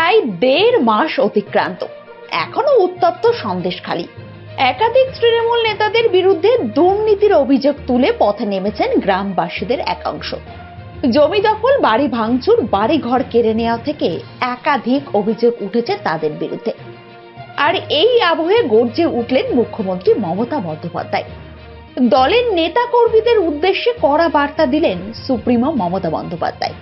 প্রায় 1.5 মাস অতিক্রান্ত, এখনো উত্তপ্ত সন্দেশখালী। একাধিক তৃণমূল নেতাদের বিরুদ্ধে দুর্নীতির অভিযোগ তুলে পথে নেমেছেন গ্রামবাসীদের একাংশ। জমি দখল, বাড়ি ভাঙচুর, বাড়ি ঘর কেড়ে নেওয়া থেকে একাধিক অভিযোগ উঠেছে তাদের বিরুদ্ধে। আর এই আবহে গর্জে উঠলেন মুখ্যমন্ত্রী মমতা বন্দ্যোপাধ্যায়। দলের নেতা কর্মীদের উদ্দেশ্যে কড়া বার্তা দিলেন সুপ্রিমো মমতা বন্দ্যোপাধ্যায়।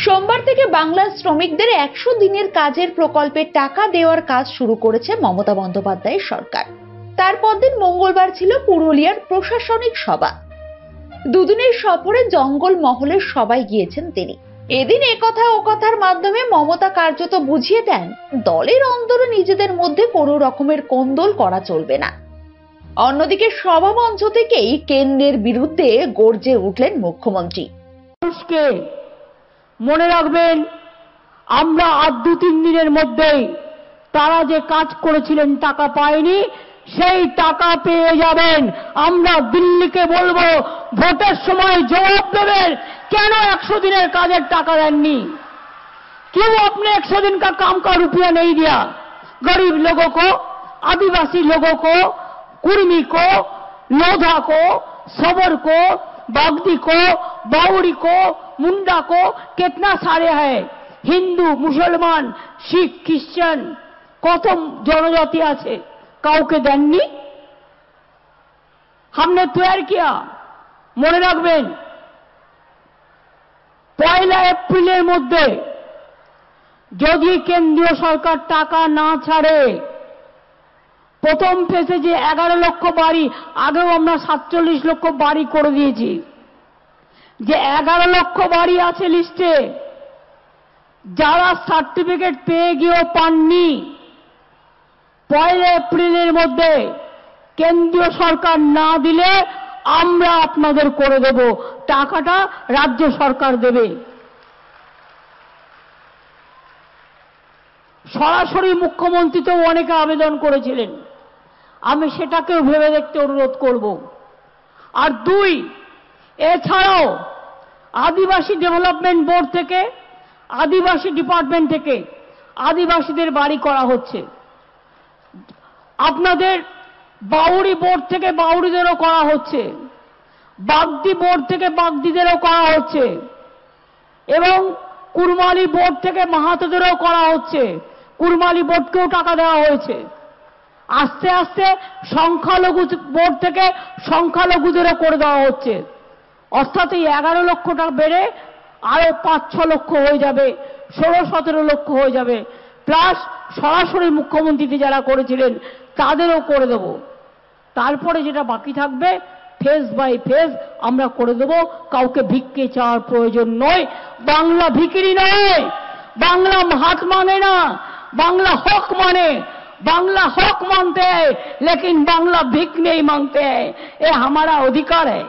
সোমবার থেকে বাংলার শ্রমিকদের 100 দিনের কাজের প্রকল্পের টাকা দেওয়ার কাজ শুরু করেছে মমতা বন্দ্যোপাধ্যায়ের সরকার। তারপর দিন মঙ্গলবার ছিল পুরুলিয়ার প্রশাসনিক সভা। দুদিনের সফরে জঙ্গল মহলের সবাই গিয়েছেন তিনি। এদিন একথা ও কথার মাধ্যমে মমতা কার্যত বুঝিয়ে দেন, দলের অন্দরে নিজেদের মধ্যে কোনো রকমের কোন্দল করা চলবে না। অন্যদিকে সভামঞ্চ থেকেই কেন্দ্রের বিরুদ্ধে গর্জে উঠলেন মুখ্যমন্ত্রী। মনে রাখবেন, আমরা আর 2-3 দিনের মধ্যেই তারা যে কাজ করেছিলেন টাকা পায়নি, সেই টাকা পেয়ে যাবেন। আমরা দিল্লিকে বলবো, ভোটের সময় জবাব দেবেন কেন 100 দিনের কাজের টাকা দেননি। क्यों आपने 100 दिन का काम का रुपया नहीं दिया? गरीब लोगों को, आदिवासी लोगों को, कुर्मी को, लोधा को, सबर को, बागदी को, बाउरी को, मुंडा को, कितना सारे हैं, हिंदू, मुसलमान, शिख, क्रिश्चियन, कत जनजाति आछे, काउके देनনি। हमने तैयार किया। মনে রাখবেন, 1 এপ্রিলের মধ্যে যদি কেন্দ্রীয় সরকার টাকা না ছাড়ে, প্রথম ফেজে যে 11 লক্ষ বাড়ি, আগেও আমরা 47 লক্ষ বাড়ি করে দিয়েছি, যে 11 লক্ষ বাড়ি আছে লিস্টে, যারা সার্টিফিকেট পেয়ে গিয়েও পাননি, 1 এপ্রিলের মধ্যে কেন্দ্রীয় সরকার না দিলে আমরা আপনাদের করে দেব। টাকাটা রাজ্য সরকার দেবে। সরাসরি মুখ্যমন্ত্রী তো অনেকে আবেদন করেছিলেন, আমি সেটাকেও ভেবে দেখতে অনুরোধ করব। আর 2, এছাড়াও আদিবাসী ডেভেলপমেন্ট বোর্ড থেকে, আদিবাসী ডিপার্টমেন্ট থেকে আদিবাসীদের বাড়ি করা হচ্ছে। আপনাদের বাউরি বোর্ড থেকে বাউরিদেরও করা হচ্ছে, বাগদি বোর্ড থেকে বাগদিদেরও করা হচ্ছে, এবং কুরমালি বোর্ড থেকে মাহাতোদেরও করা হচ্ছে। কুরমালি বোর্ডকেও টাকা দেওয়া হয়েছে। আস্তে আস্তে সংখ্যালঘু বোর্ড থেকে সংখ্যালঘুদেরও করে দেওয়া হচ্ছে। অর্থাৎ এই 11 লক্ষ টাকা বেড়ে আরো 5-6 লক্ষ হয়ে যাবে, 16-17 লক্ষ হয়ে যাবে। প্লাস সরাসরি মুখ্যমন্ত্রী যারা করেছিলেন তাদেরও করে দেব। তারপরে যেটা বাকি থাকবে ফেজ বাই ফেজ আমরা করে দেব। কাউকে ভিক্ষে চাওয়ার প্রয়োজন নয়। বাংলা ভিখিরি নয়, बांग्ला हाथ माने ना, बांग्ला हक माने। बांग्ला हक मानते हैं लेकिन बांग्ला भिक नहीं मांगते हैं, ये हमारा अधिकार है।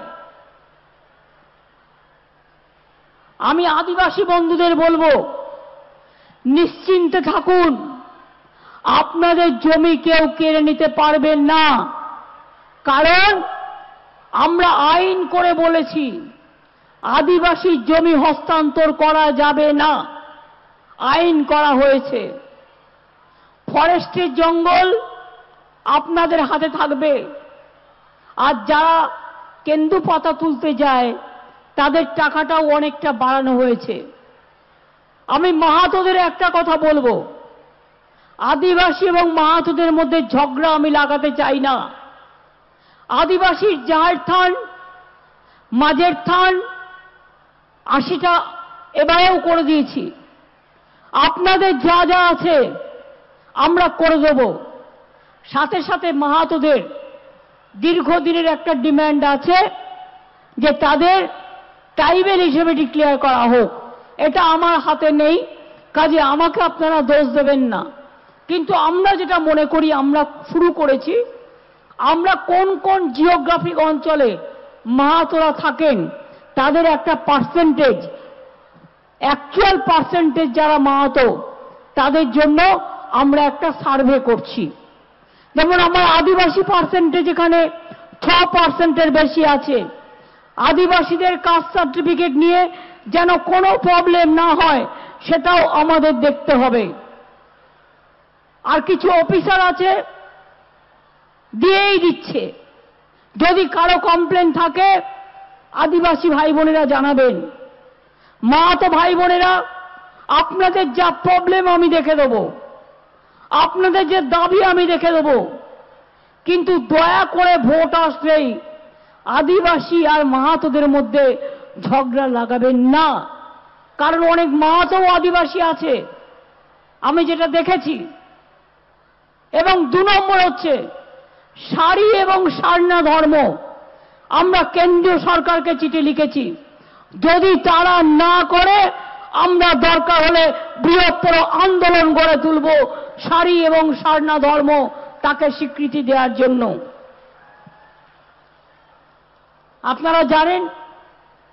আমি আদিবাসী বন্ধুদের বলবো, নিশ্চিন্তে থাকুন, আপনাদের জমি কেউ কেড়ে নিতে পারবেন না। কারণ আমরা আইন করে বলেছি আদিবাসী জমি হস্তান্তর করা যাবে না, আইন করা হয়েছে। ফরেস্টের জঙ্গল আপনাদের হাতে থাকবে। আর যারা কেন্দু পাতা তুলতে যায় তাদের টাকাটাও অনেকটা বাড়ানো হয়েছে। আমি মাহাতোদের একটা কথা বলবো, আদিবাসী এবং মাহাতোদের মধ্যে ঝগড়া আমি লাগাতে চাই না। আদিবাসীর জাহের থান, মাঝের থান 80টা এবারেও করে দিয়েছি। আপনাদের যা যা আছে আমরা করে দেব। সাথে সাথে মাহাতোদের দীর্ঘদিনের একটা ডিমান্ড আছে যে তাদের ট্রাইবেল হিসেবে ডিক্লেয়ার করা হোক। এটা আমার হাতে নেই, কাজে আমাকে আপনারা দোষ দেবেন না। কিন্তু আমরা যেটা মনে করি আমরা শুরু করেছি, আমরা কোন কোন জিওগ্রাফিক অঞ্চলে মাহাতোরা থাকেন তাদের একটা পার্সেন্টেজ, অ্যাকচুয়াল পার্সেন্টেজ যারা মাহাতো তাদের জন্য আমরা একটা সার্ভে করছি। যেমন আমার আদিবাসী পার্সেন্টেজ এখানে 6%-এর বেশি আছে। আদিবাসীদের কাস্ট সার্টিফিকেট নিয়ে যেন কোনো প্রবলেম না হয় সেটাও আমাদের দেখতে হবে। আর কিছু অফিসার আছে দিয়েই দিচ্ছে। যদি কারো কমপ্লেন থাকে আদিবাসী ভাই বোনেরা জানাবেন। মাহাতো ভাই বোনেরা, আপনাদের যা প্রবলেম আমি দেখে দেব, আপনাদের যে দাবি আমি দেখে দেব, কিন্তু দয়া করে ভোট আসলেই আদিবাসী আর মাহাতোদের মধ্যে ঝগড়া লাগাবেন না। কারণ অনেক মাহাতো আদিবাসী আছে, আমি যেটা দেখেছি। এবং 2 নম্বর হচ্ছে সারি এবং সারনা ধর্ম। আমরা কেন্দ্রীয় সরকারকে চিঠি লিখেছি, যদি তারা না করে আমরা দরকার হলে বৃহত্তর আন্দোলন গড়ে তুলব সারি এবং সারনা ধর্ম তাকে স্বীকৃতি দেওয়ার জন্য। আপনারা জানেন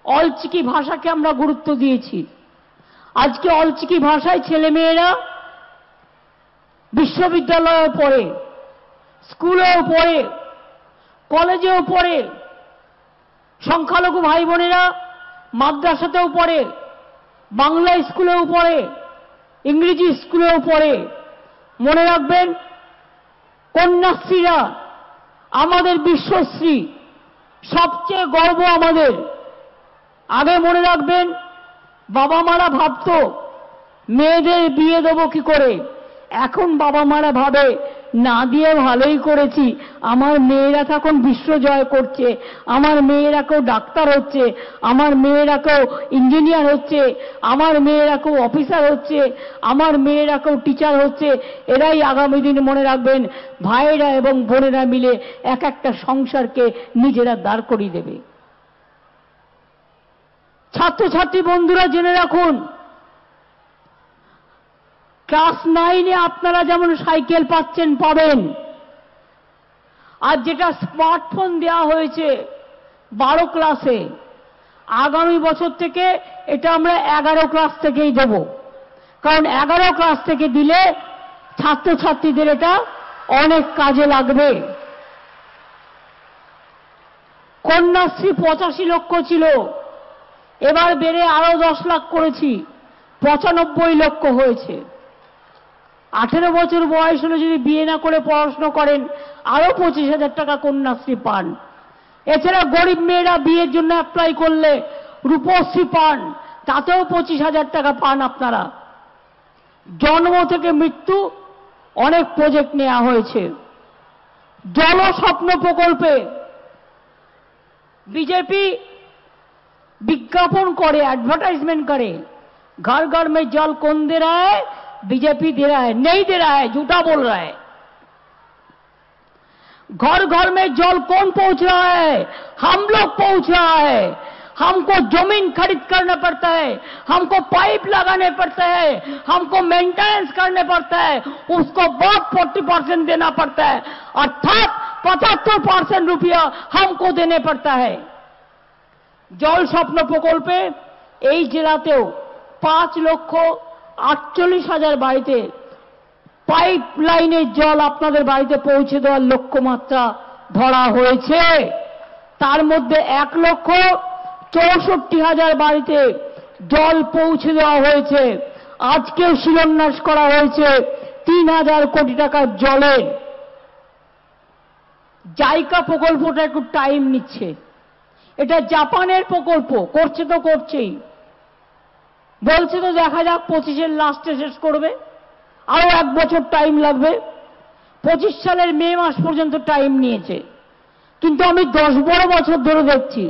অলচিকি ভাষাকে আমরা গুরুত্ব দিয়েছি। আজকে অলচিকি ভাষায় ছেলেমেয়েরা বিশ্ববিদ্যালয়ে পড়ে, স্কুলেও পড়ে, কলেজেও পড়ে, সংখ্যালঘু ভাই বোনেরা মাদ্রাসাতেও পড়ে, বাংলা স্কুলেও পড়ে, ইংরেজি স্কুলেও পড়ে। মনে রাখবেন, কন্যাশ্রীরা আমাদের বিশ্বশ্রী, সবচেয়ে গর্ব আমাদের। আগে মনে রাখবেন, বাবা মারা ভাবতো মেয়েদের বিয়ে দেবো কি করে, এখন বাবা মারা ভাবে না দিয়ে ভালোই করেছি, আমার মেয়েরা তখন বিশ্ব জয় করছে, আমার মেয়েরা কেউ ডাক্তার হচ্ছে, আমার মেয়েরা কেউ ইঞ্জিনিয়ার হচ্ছে, আমার মেয়েরা কেউ অফিসার হচ্ছে, আমার মেয়েরা কেউ টিচার হচ্ছে। এরাই আগামী দিন মনে রাখবেন ভাইয়েরা এবং বোনেরা মিলে এক একটা সংসারকে নিজেরা দাঁড় করিয়ে দেবে। ছাত্রছাত্রী বন্ধুরা জেনে রাখুন, ক্লাস 9-এ আপনারা যেমন সাইকেল পাচ্ছেন, পাবেন। আর যেটা স্মার্টফোন দেওয়া হয়েছে 12 ক্লাসে, আগামী বছর থেকে এটা আমরা 11 ক্লাস থেকেই দেব। কারণ 11 ক্লাস থেকে দিলে ছাত্রছাত্রীদের এটা অনেক কাজে লাগবে। কন্যাশ্রী 85 লক্ষ ছিল, এবার বেড়ে আরো 10 লাখ করেছি, 95 লক্ষ হয়েছে। 18 বছর বয়স হলে যদি বিয়ে না করে পড়াশোনা করেন আরো 25,000 টাকা কন্যাশ্রী পান। এছাড়া গরিব মেয়েরা বিয়ের জন্য অ্যাপ্লাই করলে রূপশ্রী পান, তাতেও 25,000 টাকা পান আপনারা। জন্ম থেকে মৃত্যু অনেক প্রজেক্ট নেওয়া হয়েছে। জলস্বপ্ন প্রকল্পে বিজেপি विज्ञापन करे, एडवर्टाइजमेंट करे, घर घर में जल कौन दे रहा है? बीजेपी दे रहा है। नहीं दे रहा है, झूठा बोल रहा है। घर घर में जल कौन पहुंच रहा है? हम लोग पहुंच रहा है। हमको जमीन खरीद करना पड़ता है, हमको पाइप लगाने पड़ता है, हमको मेंटेनेंस करने पड़ता है, उसको बहुत 40% देना पड़ता है, अर्थात 75% रुपया हमको देने पड़ता है। জল স্বপ্ন প্রকল্পে এই জেলাতেও 5,48,000 বাড়িতে পাইপ লাইনের জল আপনাদের বাড়িতে পৌঁছে দেওয়ার লক্ষ্যমাত্রা ধরা হয়েছে। তার মধ্যে 1,64,000 বাড়িতে জল পৌঁছে দেওয়া হয়েছে। আজকেও শিলান্যাস করা হয়েছে 3,000 কোটি টাকার জলের। জাইকা প্রকল্পটা একটু টাইম নিচ্ছে। এটা জাপানের প্রকল্প, করছে তো করছেই, বলছে তো দেখা যাক 25-এর লাস্টে শেষ করবে, আরো 1 বছর টাইম লাগবে। 25 সালের মে মাস পর্যন্ত টাইম নিয়েছে, কিন্তু আমি 10-12 বছর ধরে দেখছি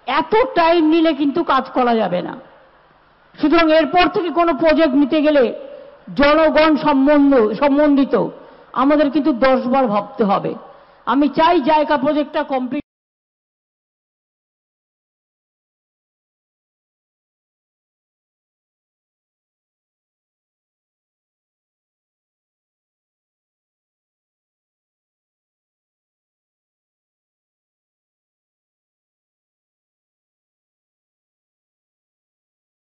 এত টাইম নিলে কিন্তু কাজ করা যাবে না। সুতরাং এরপর থেকে কোনো প্রজেক্ট নিতে গেলে জনগণ সম্বন্ধিত আমাদের কিন্তু 10 বার ভাবতে হবে। আমি চাই জায়গা প্রজেক্টটা কমপ্লিট